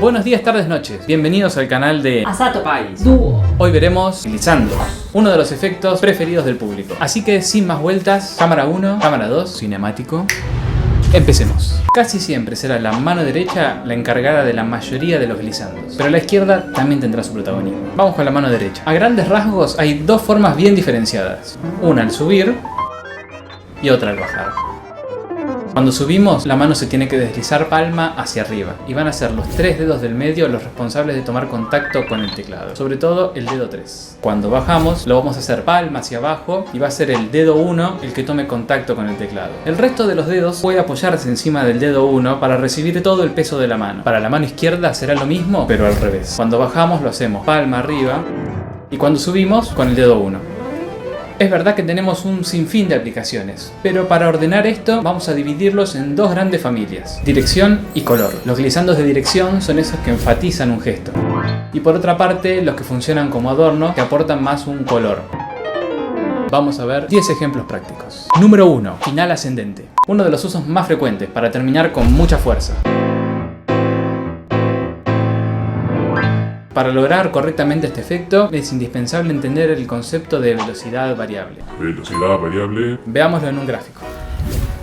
Buenos días, tardes, noches. Bienvenidos al canal de Asato Pais. Dúo. Hoy veremos glissando, uno de los efectos preferidos del público. Así que sin más vueltas, cámara 1, cámara 2, cinemático. Empecemos. Casi siempre será la mano derecha la encargada de la mayoría de los glissandos, pero la izquierda también tendrá su protagonismo. Vamos con la mano derecha. A grandes rasgos hay dos formas bien diferenciadas. Una al subir y otra al bajar. Cuando subimos, la mano se tiene que deslizar palma hacia arriba y van a ser los tres dedos del medio los responsables de tomar contacto con el teclado, sobre todo el dedo 3. Cuando bajamos, lo vamos a hacer palma hacia abajo y va a ser el dedo 1 el que tome contacto con el teclado. El resto de los dedos puede apoyarse encima del dedo 1 para recibir todo el peso de la mano. Para la mano izquierda será lo mismo, pero al revés. Cuando bajamos lo hacemos palma arriba y cuando subimos con el dedo 1. Es verdad que tenemos un sinfín de aplicaciones, pero para ordenar esto vamos a dividirlos en dos grandes familias, dirección y color. Los glissandos de dirección son esos que enfatizan un gesto, y por otra parte los que funcionan como adorno, que aportan más un color. Vamos a ver 10 ejemplos prácticos. Número 1. Final ascendente. Uno de los usos más frecuentes para terminar con mucha fuerza. Para lograr correctamente este efecto, es indispensable entender el concepto de velocidad variable. Velocidad variable. Veámoslo en un gráfico.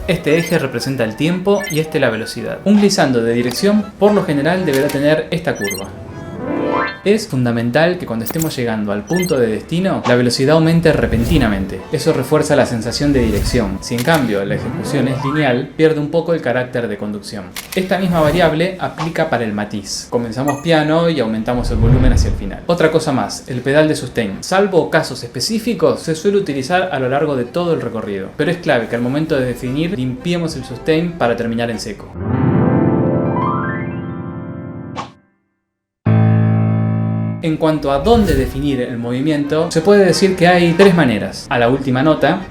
Este eje representa el tiempo y este la velocidad. Un glissando de dirección, por lo general, deberá tener esta curva. Es fundamental que cuando estemos llegando al punto de destino, la velocidad aumente repentinamente. Eso refuerza la sensación de dirección. Si en cambio la ejecución es lineal, pierde un poco el carácter de conducción. Esta misma variable aplica para el matiz. Comenzamos piano y aumentamos el volumen hacia el final. Otra cosa más, el pedal de sustain. Salvo casos específicos, se suele utilizar a lo largo de todo el recorrido. Pero es clave que al momento de definir, limpiemos el sustain para terminar en seco. En cuanto a dónde definir el movimiento, se puede decir que hay tres maneras: a la última nota,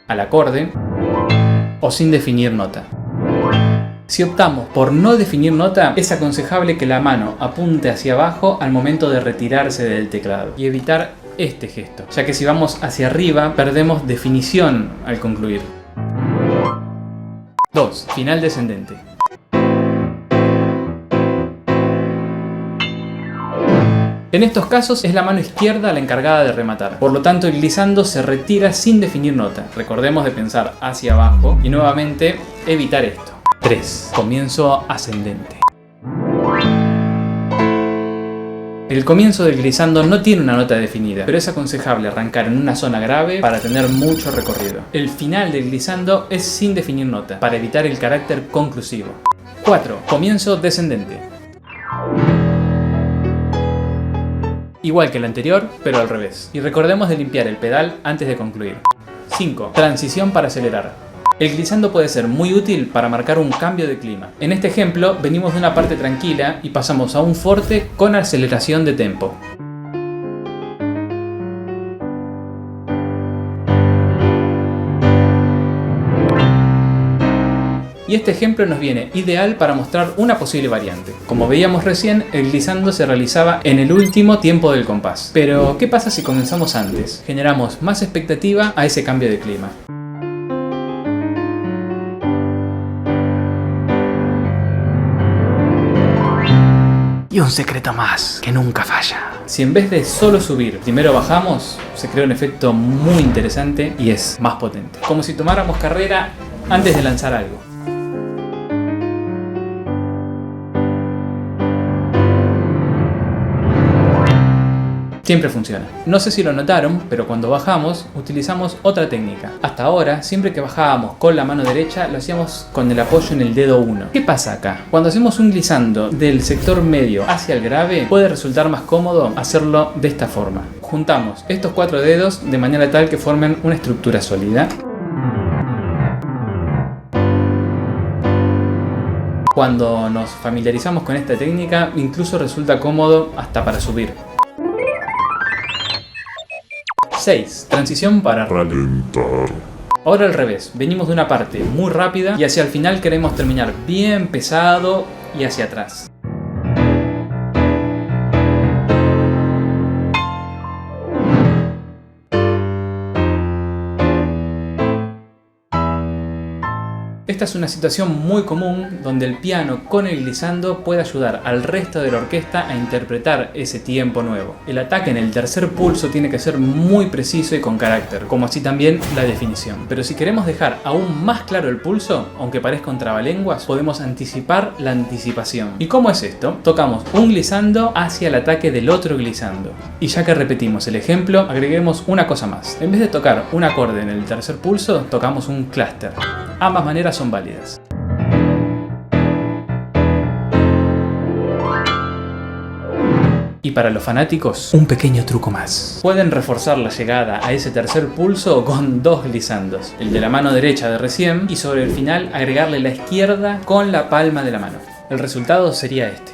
al acorde o sin definir nota. Si optamos por no definir nota, es aconsejable que la mano apunte hacia abajo al momento de retirarse del teclado y evitar este gesto, ya que si vamos hacia arriba perdemos definición al concluir. 2. Final descendente. En estos casos es la mano izquierda la encargada de rematar, por lo tanto el glissando se retira sin definir nota. Recordemos de pensar hacia abajo y nuevamente evitar esto. 3. Comienzo ascendente. El comienzo del glissando no tiene una nota definida, pero es aconsejable arrancar en una zona grave para tener mucho recorrido. El final del glissando es sin definir nota, para evitar el carácter conclusivo. 4. Comienzo descendente. Igual que el anterior, pero al revés. Y recordemos de limpiar el pedal antes de concluir. 5. Transición para acelerar. El glissando puede ser muy útil para marcar un cambio de clima. En este ejemplo, venimos de una parte tranquila y pasamos a un forte con aceleración de tempo. Y este ejemplo nos viene ideal para mostrar una posible variante. Como veíamos recién, el glissando se realizaba en el último tiempo del compás. Pero, ¿qué pasa si comenzamos antes? Generamos más expectativa a ese cambio de clima. Y un secreto más, que nunca falla. Si en vez de solo subir, primero bajamos, se crea un efecto muy interesante y es más potente. Como si tomáramos carrera antes de lanzar algo. Siempre funciona. No sé si lo notaron, pero cuando bajamos utilizamos otra técnica. Hasta ahora, siempre que bajábamos con la mano derecha, lo hacíamos con el apoyo en el dedo 1. ¿Qué pasa acá? Cuando hacemos un glissando del sector medio hacia el grave, puede resultar más cómodo hacerlo de esta forma. Juntamos estos 4 dedos de manera tal que formen una estructura sólida. Cuando nos familiarizamos con esta técnica, incluso resulta cómodo hasta para subir. 6. Transición para Ralentar. Ahora al revés, venimos de una parte muy rápida y hacia el final queremos terminar bien pesado y hacia atrás. Esta es una situación muy común donde el piano con el glissando puede ayudar al resto de la orquesta a interpretar ese tiempo nuevo. El ataque en el tercer pulso tiene que ser muy preciso y con carácter, como así también la definición. Pero si queremos dejar aún más claro el pulso, aunque parezca un trabalenguas, podemos anticipar la anticipación. ¿Y cómo es esto? Tocamos un glissando hacia el ataque del otro glissando. Y ya que repetimos el ejemplo, agreguemos una cosa más. En vez de tocar un acorde en el tercer pulso, tocamos un clúster. Ambas maneras son válidas. Y para los fanáticos, un pequeño truco más. Pueden reforzar la llegada a ese tercer pulso con dos glissandos. El de la mano derecha de recién y sobre el final agregarle la izquierda con la palma de la mano. El resultado sería este.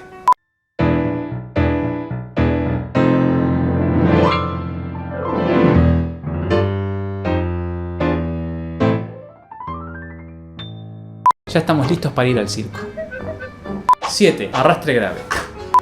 Ya estamos listos para ir al circo. 7. Arrastre grave.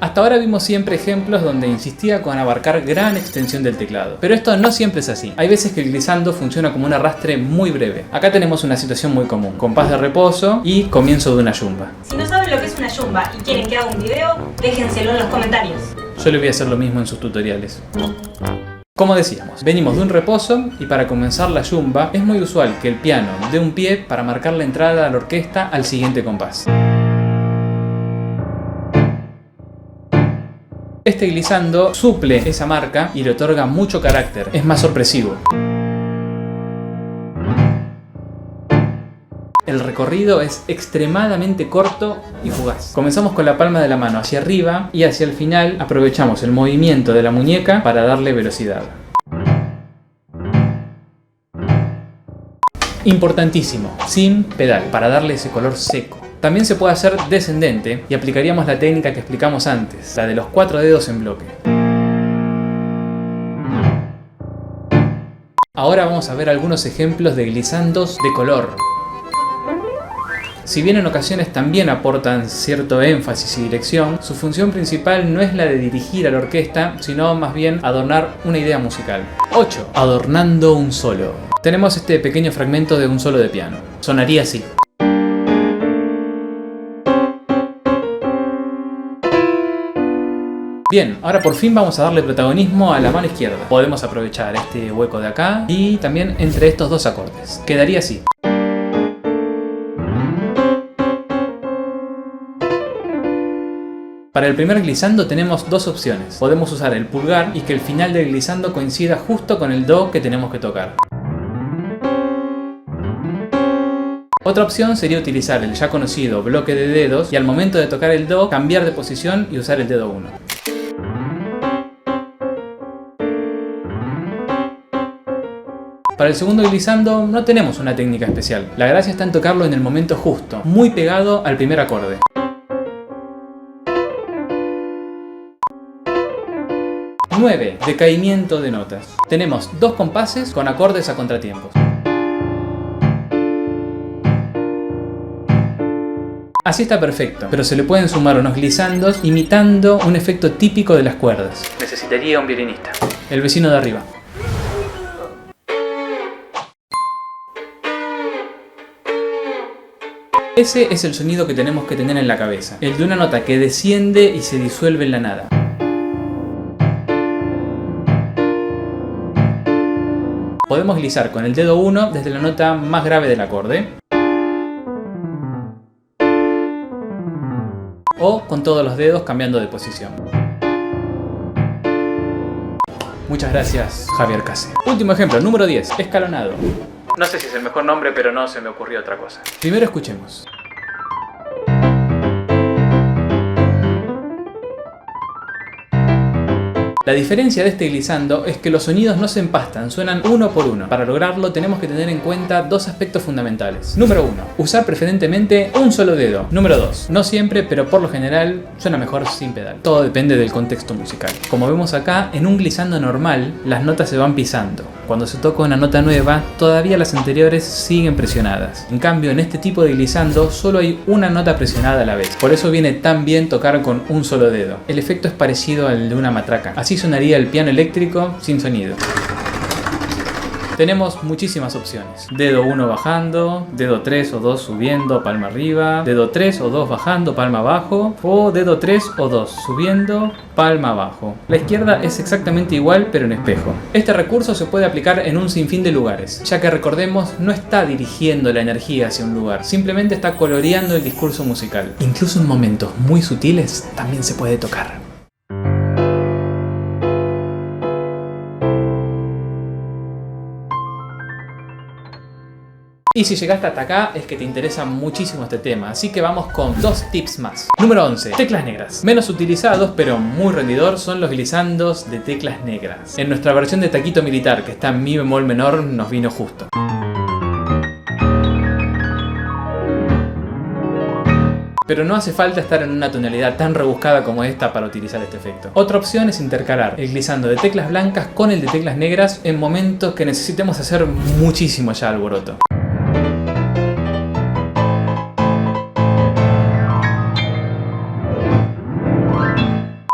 Hasta ahora vimos siempre ejemplos donde insistía con abarcar gran extensión del teclado, pero esto no siempre es así. Hay veces que el glissando funciona como un arrastre muy breve. Acá tenemos una situación muy común: compás de reposo y comienzo de una yumba. Si no saben lo que es una yumba y quieren que haga un video, déjenselo en los comentarios. Yo le voy a hacer lo mismo en sus tutoriales. Como decíamos, venimos de un reposo y para comenzar la yumba es muy usual que el piano dé un pie para marcar la entrada a la orquesta al siguiente compás. Este glissando suple esa marca y le otorga mucho carácter, es más sorpresivo. El recorrido es extremadamente corto y fugaz. Comenzamos con la palma de la mano hacia arriba y hacia el final aprovechamos el movimiento de la muñeca para darle velocidad. Importantísimo, sin pedal, para darle ese color seco. También se puede hacer descendente y aplicaríamos la técnica que explicamos antes, la de los 4 dedos en bloque. Ahora vamos a ver algunos ejemplos de glissandos de color. Si bien en ocasiones también aportan cierto énfasis y dirección, su función principal no es la de dirigir a la orquesta, sino más bien adornar una idea musical. 8. Adornando un solo. Tenemos este pequeño fragmento de un solo de piano. Sonaría así. Bien, ahora por fin vamos a darle protagonismo a la mano izquierda. Podemos aprovechar este hueco de acá y también entre estos dos acordes. Quedaría así. Para el primer glissando tenemos dos opciones. Podemos usar el pulgar y que el final del glissando coincida justo con el do que tenemos que tocar. Otra opción sería utilizar el ya conocido bloque de dedos y al momento de tocar el do cambiar de posición y usar el dedo 1. Para el segundo glissando no tenemos una técnica especial. La gracia está en tocarlo en el momento justo, muy pegado al primer acorde. ¡9! Decaimiento de notas. Tenemos dos compases con acordes a contratiempos. Así está perfecto, pero se le pueden sumar unos glissandos imitando un efecto típico de las cuerdas. Necesitaría un violinista. El vecino de arriba. Ese es el sonido que tenemos que tener en la cabeza, el de una nota que desciende y se disuelve en la nada. Podemos glissar con el dedo 1 desde la nota más grave del acorde, o con todos los dedos cambiando de posición. Muchas gracias, Javier Case. Último ejemplo, número 10, escalonado. No sé si es el mejor nombre, pero no se me ocurrió otra cosa. Primero escuchemos. La diferencia de este glissando es que los sonidos no se empastan, suenan uno por uno. Para lograrlo tenemos que tener en cuenta dos aspectos fundamentales. Número 1. Usar preferentemente un solo dedo. Número 2. No siempre, pero por lo general suena mejor sin pedal. Todo depende del contexto musical. Como vemos acá, en un glissando normal, las notas se van pisando. Cuando se toca una nota nueva, todavía las anteriores siguen presionadas. En cambio, en este tipo de glissando solo hay una nota presionada a la vez. Por eso viene tan bien tocar con un solo dedo. El efecto es parecido al de una matraca. Así sonaría el piano eléctrico sin sonido. Tenemos muchísimas opciones. Dedo 1 bajando, dedo 3 o 2 subiendo, palma arriba, dedo 3 o 2 bajando, palma abajo, o dedo 3 o 2 subiendo, palma abajo. La izquierda es exactamente igual pero en espejo. Este recurso se puede aplicar en un sinfín de lugares, ya que recordemos, no está dirigiendo la energía hacia un lugar, simplemente está coloreando el discurso musical. Incluso en momentos muy sutiles también se puede tocar. Y si llegaste hasta acá es que te interesa muchísimo este tema, así que vamos con 2 tips más. Número 11. Teclas negras. Menos utilizados pero muy rendidor son los glisandos de teclas negras. En nuestra versión de taquito militar, que está en mi bemol menor, nos vino justo. Pero no hace falta estar en una tonalidad tan rebuscada como esta para utilizar este efecto. Otra opción es intercalar el glissando de teclas blancas con el de teclas negras en momentos que necesitemos hacer muchísimo ya alboroto.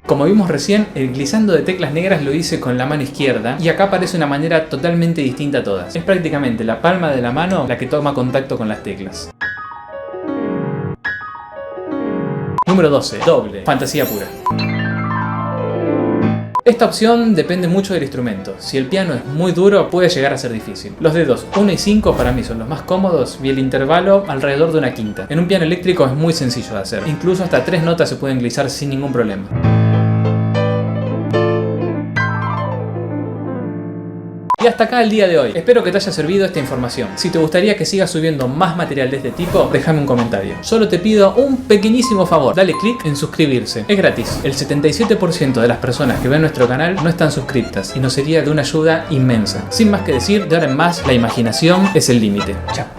Como vimos recién, el glissando de teclas negras lo hice con la mano izquierda y acá parece una manera totalmente distinta a todas. Es prácticamente la palma de la mano la que toma contacto con las teclas. Número 12. Doble. Fantasía pura. Esta opción depende mucho del instrumento. Si el piano es muy duro, puede llegar a ser difícil. Los dedos 1 y 5 para mí son los más cómodos y el intervalo alrededor de una quinta. En un piano eléctrico es muy sencillo de hacer. Incluso hasta 3 notas se pueden glissar sin ningún problema. Y hasta acá el día de hoy. Espero que te haya servido esta información. Si te gustaría que siga subiendo más material de este tipo, déjame un comentario. Solo te pido un pequeñísimo favor. Dale click en suscribirse. Es gratis. El 77% de las personas que ven nuestro canal no están suscriptas y nos sería de una ayuda inmensa. Sin más que decir, de ahora en más, la imaginación es el límite. Chao.